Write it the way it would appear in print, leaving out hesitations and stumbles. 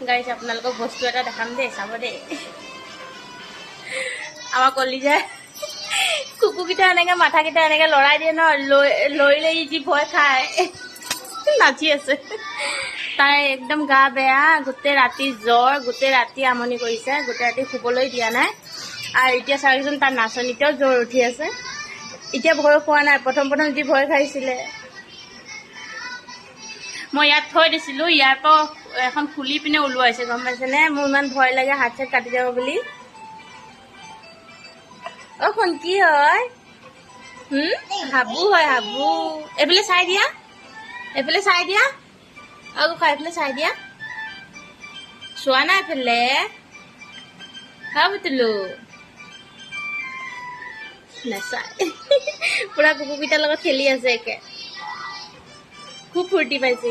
গাইছ আপোনালোকক বস্তু এটা দেখাম দেই, চাব দেই। আমাৰ কলিজাই কুকুৰকেইটা এনেকৈ মাথাকেইটা এনেকৈ লৰাই দিয়ে ন, লৈ লৈ যি ভয় খায় নাচি আছে। তাই একদম গা বেয়া, গোটেই ৰাতি জ্বৰ, গোটেই ৰাতি আমনি কৰিছে, গোটেই ৰাতি শুবলৈ দিয়া নাই। আৰু এতিয়া চাওকচোন তাৰ নাচনীতেও জ্বৰ উঠি আছে। এতিয়া ভয় খোৱা নাই, প্ৰথম যি ভয় খাইছিলে। মই ইয়াত থৈ দিছিলোঁ, ইয়াৰ পৰা এখন খুলি পিনে ওলোৱাইছে, গম পাইছেনে? মোৰ ইমান ভয় লাগে হাত চাত কাটি যাব বুলি। অ' সোণ কি হয়? হাবু হয়, হাবু। এইফালে চাই দিয়া, এইফালে চাই দিয়া। আৰু খা, এইফালে চাই দিয়া। চোৱা নাই এইফালে। হা বুটুলো নাচাই। পুৰা কুকুৰকেইটাৰ লগত খেলি আছে একে, খুব ফূৰ্তি পাইছে।